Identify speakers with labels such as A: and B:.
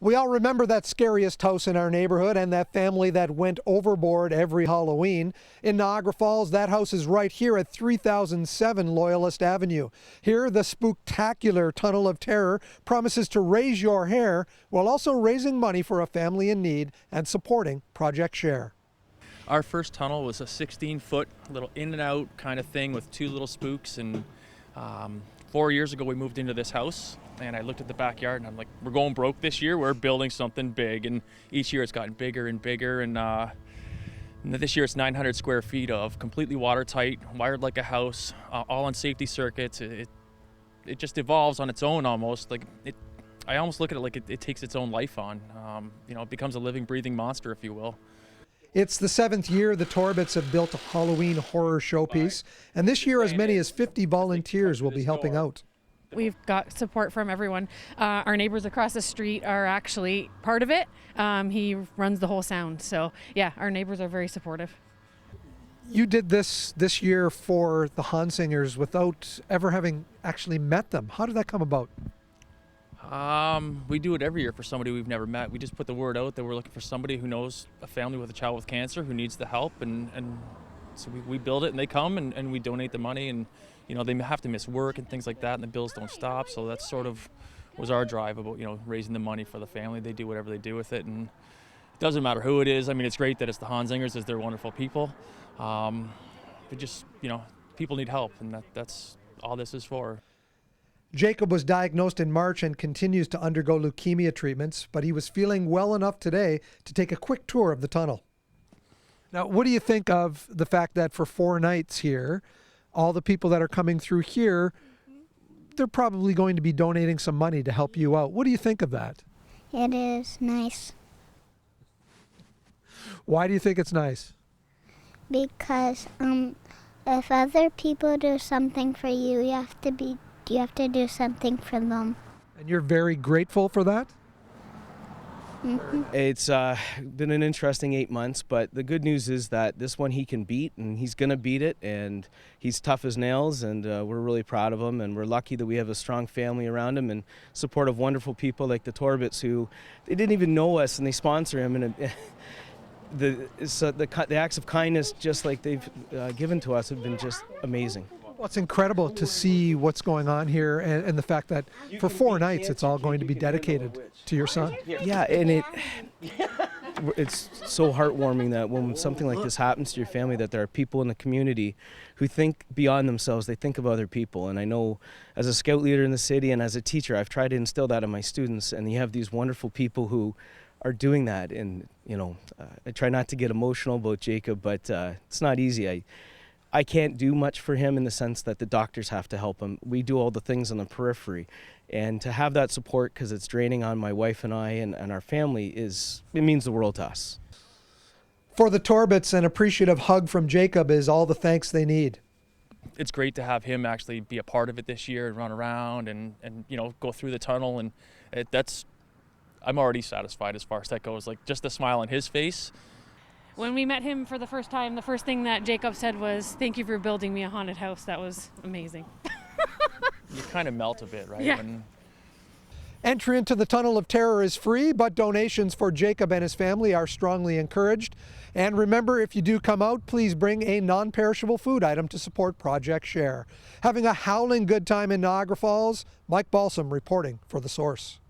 A: We all remember that scariest house in our neighborhood and that family that went overboard every Halloween. In Niagara Falls, that house is right here at 3007 Loyalist Avenue. Here, the spooktacular Tunnel of Terror promises to raise your hair while also raising money for a family in need and supporting Project Share.
B: Our first tunnel was a 16-foot little in and out kind of thing with two little spooks, and 4 years ago we moved into this house, and I looked at the backyard and I'm like, we're going broke this year, we're building something big, and each year it's gotten bigger and bigger, and this year it's 900 square feet of completely watertight, wired like a house, all on safety circuits. It just evolves on its own almost. I almost look at it like it takes its own life on. It becomes a living, breathing monster, if you will.
A: It's the 7th year the Torbetts have built a Halloween horror showpiece, and this year as many as 50 volunteers will be helping out.
C: We've got support from everyone. Our neighbors across the street are actually part of it. He runs the whole sound, so yeah, our neighbors are very supportive.
A: You did this year for the Honsingers without ever having actually met them. How did that come about?
B: We do it every year for somebody we've never met. We just put the word out that we're looking for somebody who knows a family with a child with cancer who needs the help, and so we build it and they come and we donate the money, and they have to miss work and things like that, and the bills don't stop. So that's sort of was our drive about raising the money for the family. They do whatever they do with it, and it doesn't matter who it is. I mean, it's great that it's the Honsingers, as they're wonderful people. But just people need help, and that's all this is for.
A: Jacob was diagnosed in March and continues to undergo leukemia treatments, but he was feeling well enough today to take a quick tour of the tunnel. Now, what do you think of the fact that for 4 nights here, all the people that are coming through here, they're probably going to be donating some money to help you out? What do you think of that?
D: It is nice.
A: Why do you think it's nice?
D: Because if other people do something for you, you have to do something for them.
A: And you're very grateful for that?
D: Mm-hmm.
E: It's been an interesting 8 months, but the good news is that this one he can beat, and he's going to beat it, and he's tough as nails, and we're really proud of him, and we're lucky that we have a strong family around him and support of wonderful people like the Torbetts, who they didn't even know us, and they sponsor him, and the acts of kindness just like they've given to us have been just amazing.
A: Well, it's incredible to see what's going on here, and the fact that for 4 nights it's all going to be dedicated to your son.
E: Yeah, and it's so heartwarming that when something like this happens to your family, that there are people in the community who think beyond themselves. They think of other people, and I know as a scout leader in the city and as a teacher, I've tried to instill that in my students, and you have these wonderful people who are doing that, and I try not to get emotional about Jacob, but it's not easy. I can't do much for him in the sense that the doctors have to help him. We do all the things on the periphery. And to have that support, because it's draining on my wife and I and our family, it means the world to us.
A: For the Torbetts, an appreciative hug from Jacob is all the thanks they need.
B: It's great to have him actually be a part of it this year and run around and go through the tunnel, and I'm already satisfied as far as that goes. Like, just the smile on his face.
C: When we met him for the first time, the first thing that Jacob said was, "Thank you for building me a haunted house." That was amazing.
B: You kind of melt a bit, right?
C: Yeah.
A: Entry into the Tunnel of Terror is free, but donations for Jacob and his family are strongly encouraged. And remember, if you do come out, please bring a non-perishable food item to support Project Share. Having a howling good time in Niagara Falls, Mike Balsam reporting for The Source.